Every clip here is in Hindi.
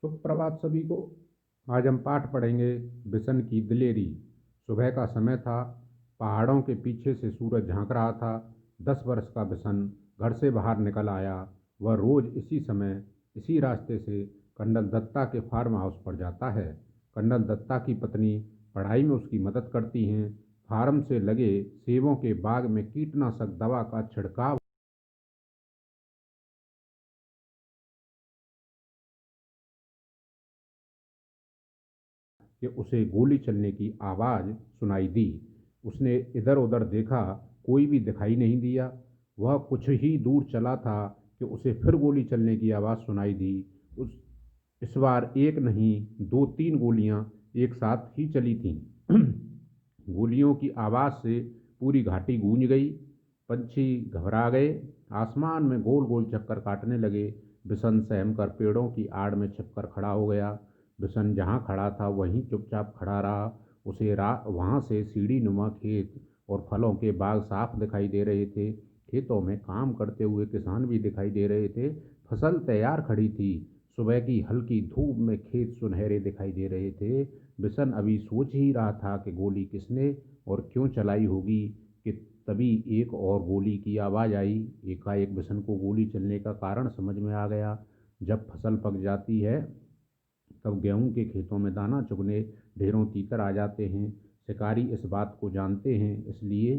सुप्रभात सभी को। आज हम पाठ पढ़ेंगे बिशन की दिलेरी। सुबह का समय था। पहाड़ों के पीछे से सूरज झांक रहा था। 10 वर्ष का बिशन घर से बाहर निकल आया। वह रोज इसी समय इसी रास्ते से कर्नल दत्ता के फार्म हाउस पर जाता है। कर्नल दत्ता की पत्नी पढ़ाई में उसकी मदद करती हैं। फार्म से लगे सेबों के बाग में कीटनाशक दवा का छिड़काव कि उसे गोली चलने की आवाज़ सुनाई दी। उसने इधर उधर देखा, कोई भी दिखाई नहीं दिया। वह कुछ ही दूर चला था कि उसे फिर गोली चलने की आवाज़ सुनाई दी। उस इस बार एक नहीं, दो तीन गोलियां एक साथ ही चली थीं। गोलियों की आवाज़ से पूरी घाटी गूंज गई। पंछी घबरा गए, आसमान में गोल गोल चक्कर काटने लगे। बिशन सहम कर पेड़ों की आड़ में छिपकर खड़ा हो गया। बिशन जहाँ खड़ा था वहीं चुपचाप खड़ा रहा। उसे वहाँ से सीढ़ी नुमा खेत और फलों के बाग साफ दिखाई दे रहे थे। खेतों में काम करते हुए किसान भी दिखाई दे रहे थे। फसल तैयार खड़ी थी। सुबह की हल्की धूप में खेत सुनहरे दिखाई दे रहे थे। बिशन अभी सोच ही रहा था कि गोली किसने और क्यों चलाई होगी कि तभी एक और गोली की आवाज़ आई। एकाएक बिशन को गोली चलने का कारण समझ में आ गया। जब फसल पक जाती है तब गेहूं के खेतों में दाना चुगने ढेरों तीतर आ जाते हैं। शिकारी इस बात को जानते हैं, इसलिए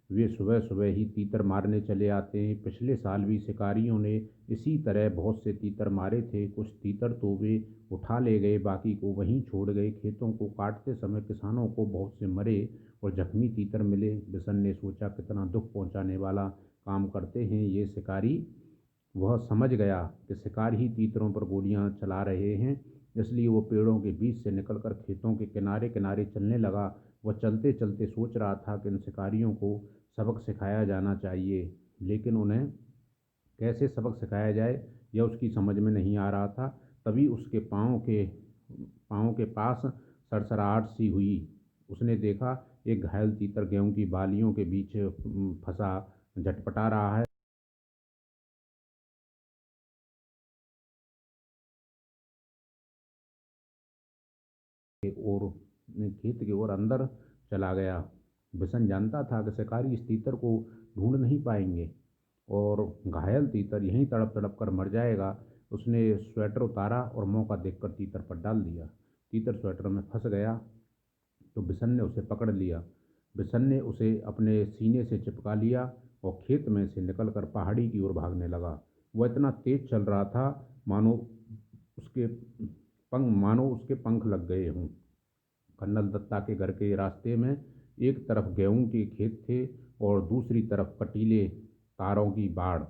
वे सुबह सुबह ही तीतर मारने चले आते हैं। पिछले साल भी शिकारियों ने इसी तरह बहुत से तीतर मारे थे। कुछ तीतर तो वे उठा ले गए, बाकी को वहीं छोड़ गए। खेतों को काटते समय किसानों को बहुत से मरे और जख्मी तीतर मिले। बिशन ने सोचा, कितना दुख पहुंचाने वाला काम करते हैं ये शिकारी। वह समझ गया कि शिकार ही तीतरों पर गोलियां चला रहे हैं, इसलिए वो पेड़ों के बीच से निकलकर खेतों के किनारे किनारे चलने लगा। वह चलते चलते सोच रहा था कि इन शिकारियों को सबक सिखाया जाना चाहिए, लेकिन उन्हें कैसे सबक सिखाया जाए यह उसकी समझ में नहीं आ रहा था। तभी उसके पाँव के पास सरसराहट सी हुई। उसने देखा एक घायल तीतर गेहूं की बालियों के बीच फंसा झटपटा रहा है और खेत की ओर अंदर चला गया। बिशन जानता था कि शिकारी इस तीतर को ढूंढ नहीं पाएंगे और घायल तीतर यहीं तड़प तड़प कर मर जाएगा। उसने स्वेटर उतारा और मौका देखकर तीतर पर डाल दिया। तीतर स्वेटर में फंस गया तो बिशन ने उसे पकड़ लिया। बिशन ने उसे अपने सीने से चिपका लिया और खेत में से निकलकर पहाड़ी की ओर भागने लगा। वह इतना तेज चल रहा था मानो उसके पंख लग गए हों। कर्नल दत्ता के घर के रास्ते में एक तरफ गेहूं के खेत थे और दूसरी तरफ कटीले तारों की बाड़।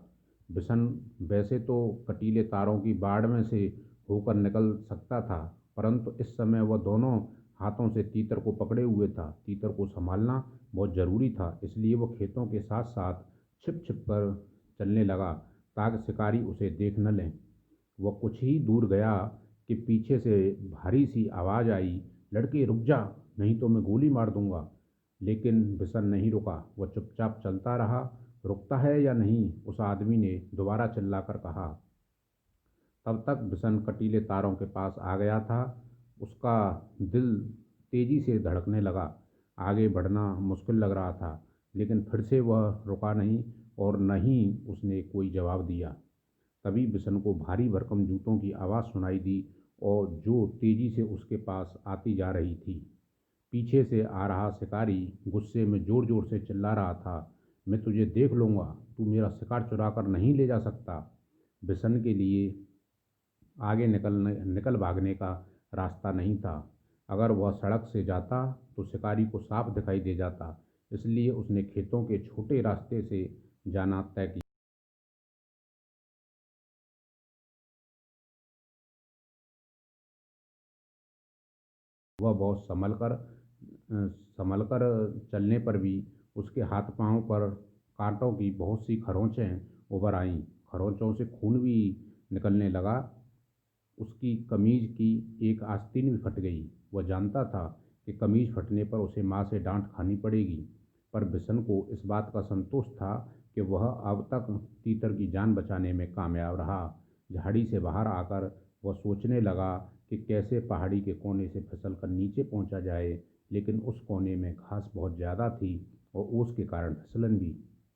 बिशन वैसे तो कटीले तारों की बाड़ में से होकर निकल सकता था, परंतु इस समय वह दोनों हाथों से तीतर को पकड़े हुए था। तीतर को संभालना बहुत ज़रूरी था, इसलिए वह खेतों के साथ साथ छिप छिप कर चलने लगा ताकि शिकारी उसे देख न लें। वह कुछ ही दूर गया कि पीछे से भारी सी आवाज़ आई, लड़के रुक जा, नहीं तो मैं गोली मार दूंगा। लेकिन बिशन नहीं रुका, वह चुपचाप चलता रहा। रुकता है या नहीं, उस आदमी ने दोबारा चिल्लाकर कहा। तब तक बिशन कटीले तारों के पास आ गया था। उसका दिल तेजी से धड़कने लगा। आगे बढ़ना मुश्किल लग रहा था, लेकिन फिर से वह रुका नहीं और न ही उसने कोई जवाब दिया। तभी बिशन को भारी भरकम जूतों की आवाज़ सुनाई दी और जो तेजी से उसके पास आती जा रही थी। पीछे से आ रहा शिकारी गुस्से में जोर जोर से चिल्ला रहा था, मैं तुझे देख लूँगा, तू मेरा शिकार चुरा कर नहीं ले जा सकता। बिशन के लिए आगे निकल भागने का रास्ता नहीं था। अगर वह सड़क से जाता तो शिकारी को साफ दिखाई दे जाता, इसलिए उसने खेतों के छोटे रास्ते से जाना तय किया। वह बहुत संभल कर चलने पर भी उसके हाथ पांव पर कांटों की बहुत सी खरोंचें उभर आईं। खरोंचों से खून भी निकलने लगा। उसकी कमीज की एक आस्तीन भी फट गई। वह जानता था कि कमीज फटने पर उसे माँ से डांट खानी पड़ेगी, पर बिशन को इस बात का संतोष था कि वह अब तक तीतर की जान बचाने में कामयाब रहा। झाड़ी से बाहर आकर वह सोचने लगा कि कैसे पहाड़ी के कोने से फिसल कर नीचे पहुंचा जाए, लेकिन उस कोने में घास बहुत ज़्यादा थी और ओस के कारण फिसलन भी।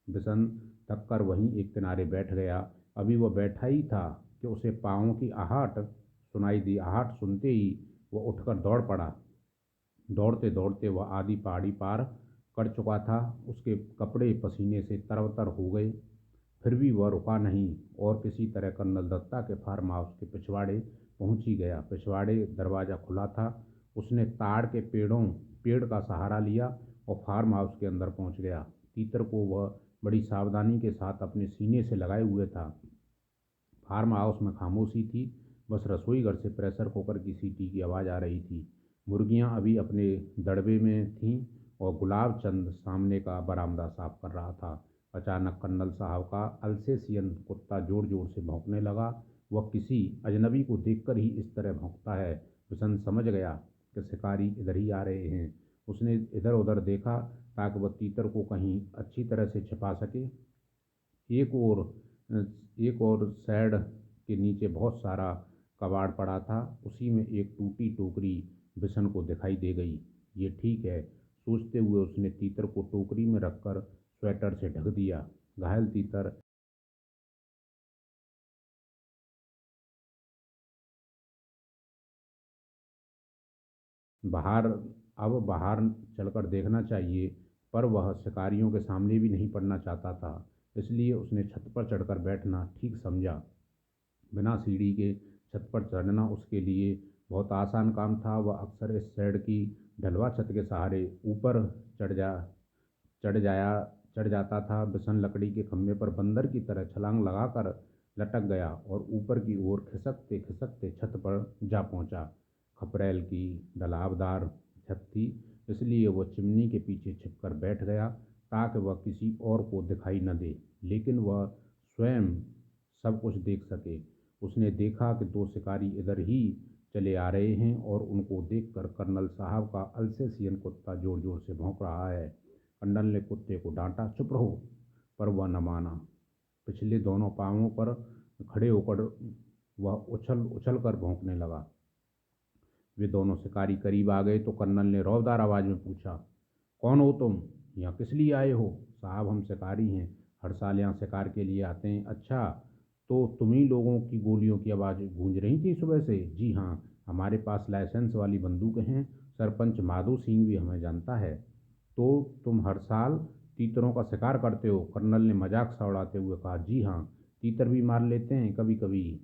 बिशन थक कर वहीं एक किनारे बैठ गया। अभी वह बैठा ही था कि उसे पाँवों की आहट सुनाई दी। आहट सुनते ही वह उठकर दौड़ पड़ा। दौड़ते दौड़ते वह आधी पहाड़ी पार कर चुका था। उसके कपड़े पसीने से तरबतर हो गए, फिर भी वह रुका नहीं और किसी तरह कर्नल दत्ता के फार्म हाउस के पिछवाड़े पहुंच ही गया। पिछवाड़े दरवाज़ा खुला था। उसने ताड़ के पेड़ का सहारा लिया और फार्म हाउस के अंदर पहुंच गया। तीतर को वह बड़ी सावधानी के साथ अपने सीने से लगाए हुए था। फार्म हाउस में खामोशी थी। बस रसोई घर से प्रेशर कुकर की सीटी की आवाज़ आ रही थी। मुर्गियां अभी अपने दड़बे में थीं और गुलाब चंद सामने का बरामदा साफ कर रहा था। अचानक कर्नल साहब का अल्सेशियन कुत्ता ज़ोर ज़ोर से भौंकने लगा। वह किसी अजनबी को देखकर ही इस तरह भौंकता है। बिशन समझ गया कि शिकारी इधर ही आ रहे हैं। उसने इधर उधर देखा ताकि वह तीतर को कहीं अच्छी तरह से छिपा सके। एक और एक और शेड के नीचे बहुत सारा कबाड़ पड़ा था। उसी में एक टूटी टोकरी बिशन को दिखाई दे गई। ये ठीक है, सोचते हुए उसने तीतर को टोकरी में रखकर स्वेटर से ढक दिया। घायल तीतर बाहर अब बाहर चलकर देखना चाहिए, पर वह शिकारियों के सामने भी नहीं पड़ना चाहता था। इसलिए उसने छत पर चढ़कर बैठना ठीक समझा। बिना सीढ़ी के छत पर चढ़ना उसके लिए बहुत आसान काम था। वह अक्सर इस शेड की ढलवा छत के सहारे ऊपर चढ़ जा चढ़ जाया चढ़ जाता था। बिशन लकड़ी के खंभे पर बंदर की तरह छलांग लगाकर लटक गया और ऊपर की ओर खिसकते खिसकते छत पर जा पहुंचा। खपरेल की ढलावदार छत थी, इसलिए वह चिमनी के पीछे छिपकर बैठ गया ताकि वह किसी और को दिखाई न दे, लेकिन वह स्वयं सब कुछ देख सके। उसने देखा कि दो शिकारी इधर ही चले आ रहे हैं और उनको देखकर कर्नल साहब का अल्सेशियन कुत्ता जोर जोर से भौंक रहा है। कर्नल ने कुत्ते को डांटा, चुप रहो, पर वह न माना। पिछले दोनों पांवों पर खड़े होकर वह उछल उछल कर भौंकने लगा। वे दोनों शिकारी करीब आ गए तो कर्नल ने रौबदार आवाज़ में पूछा, कौन हो तुम? यहाँ किस लिए आए हो? साहब, हम शिकारी हैं, हर साल यहाँ शिकार के लिए आते हैं। अच्छा, तो तुम्ही लोगों की गोलियों की आवाज़ गूंज रही थी सुबह से? जी हाँ, हमारे पास लाइसेंस वाली बंदूकें हैं। सरपंच माधो सिंह भी हमें जानता है। तो तुम हर साल तीतरों का शिकार करते हो? कर्नल ने मजाक सा उड़ाते हुए कहा। जी हाँ, तीतर भी मार लेते हैं कभी कभी।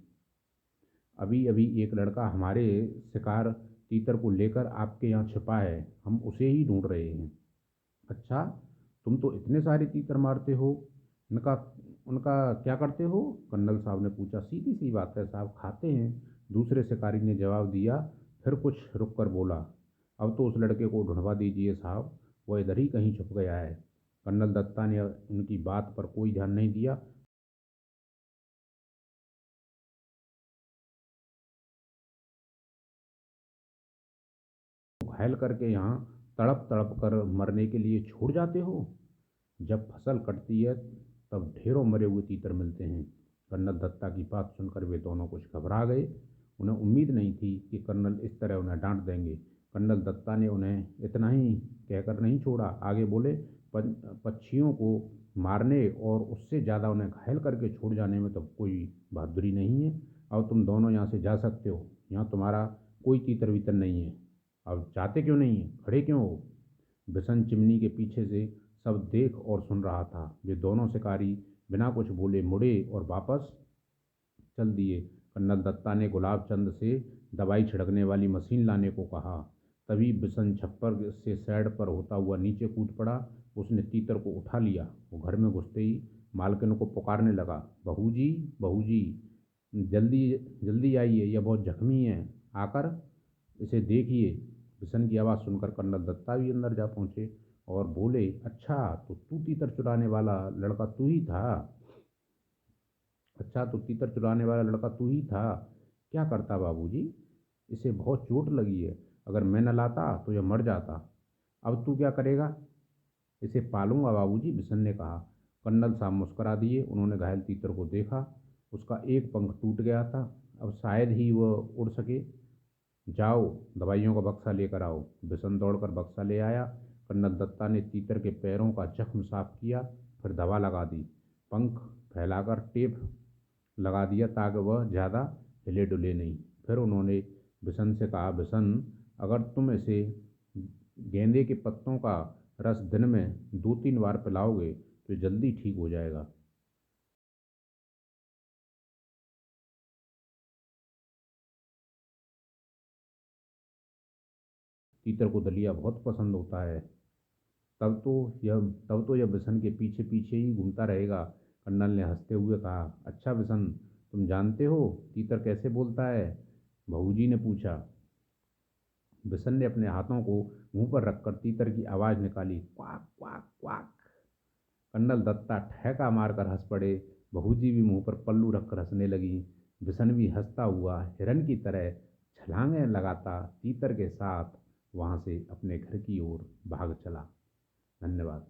अभी अभी एक लड़का हमारे शिकार तीतर को लेकर आपके यहाँ छिपा है, हम उसे ही ढूंढ रहे हैं। अच्छा, तुम तो इतने सारे तीतर मारते हो, उनका उनका क्या करते हो? कर्नल साहब ने पूछा। सीधी सी बात है साहब, खाते हैं, दूसरे शिकारी ने जवाब दिया। फिर कुछ रुक कर बोला, अब तो उस लड़के को ढूंढवा दीजिए साहब, वह इधर ही कहीं छुप गया है। कर्नल दत्ता ने उनकी बात पर कोई ध्यान नहीं दिया। घायल करके यहाँ तड़प तड़प कर मरने के लिए छोड़ जाते हो? जब फसल कटती है तब ढेरों मरे हुए तीतर मिलते हैं। कर्नल दत्ता की बात सुनकर वे दोनों कुछ घबरा गए। उन्हें उम्मीद नहीं थी कि कर्नल इस तरह उन्हें डांट देंगे। कर्नल दत्ता ने उन्हें इतना ही कहकर नहीं छोड़ा, आगे बोले, पक्षियों को मारने और उससे ज़्यादा उन्हें घायल करके छोड़ जाने में तो कोई बहादुरी नहीं है। अब तुम दोनों यहाँ से जा सकते हो, यहाँ तुम्हारा कोई तीतर वीतर नहीं है। अब जाते क्यों नहीं है, खड़े क्यों हो? बिशन चिमनी के पीछे से सब देख और सुन रहा था। वे दोनों शिकारी बिना कुछ बोले मुड़े और वापस चल दिए। कर्नल दत्ता ने गुलाब चंद से दवाई छिड़कने वाली मशीन लाने को कहा। तभी बिशन छप्पर से सैड पर होता हुआ नीचे कूद पड़ा। उसने तीतर को उठा लिया। वो घर में घुसते ही मालकिन को पुकारने लगा, बहू जी, बहू जी, जल्दी जल्दी आइए, यह बहुत जख्मी है, आकर इसे देखिए। बिशन की आवाज़ सुनकर कर्नल दत्ता भी अंदर जा पहुंचे और बोले, अच्छा, तो तू तीतर चुराने वाला लड़का तू ही था? अच्छा, तो तीतर चुराने वाला लड़का तू ही था? क्या करता बाबूजी, इसे बहुत चोट लगी है, अगर मैं न लाता तो यह मर जाता। अब तू क्या करेगा? इसे पालूंगा बाबूजी, बिशन ने कहा। कर्नल साहब मुस्करा दिए। उन्होंने घायल तीतर को देखा। उसका एक पंख टूट गया था। अब शायद ही वह उड़ सके। जाओ, दवाइयों का बक्सा लेकर आओ। बिशन दौड़कर बक्सा ले आया। कर्नल दत्ता ने तीतर के पैरों का जख्म साफ किया, फिर दवा लगा दी। पंख फैलाकर टेप लगा दिया ताकि वह ज़्यादा हिले डुले नहीं। फिर उन्होंने बिशन से कहा, बिशन, अगर तुम इसे गेंदे के पत्तों का रस दिन में 2-3 बार पिलाओगे तो जल्दी ठीक हो जाएगा। तीतर को दलिया बहुत पसंद होता है। तब तो यह बिशन के पीछे पीछे ही घूमता रहेगा। कर्नल ने हंसते हुए कहा, अच्छा बिशन, तुम जानते हो तीतर कैसे बोलता है? बहूजी ने पूछा। बिशन ने अपने हाथों को मुंह पर रखकर तीतर की आवाज़ निकाली, quack quack quack. Colonel Datta ठहका मारकर हंस पड़े। बहूजी भी मुंह पर पल्लू रखकर हंसने लगी। बिशन भी हंसता हुआ हिरन की तरह छलांगे लगाता तीतर के साथ वहां से अपने घर की ओर भाग चला। धन्यवाद।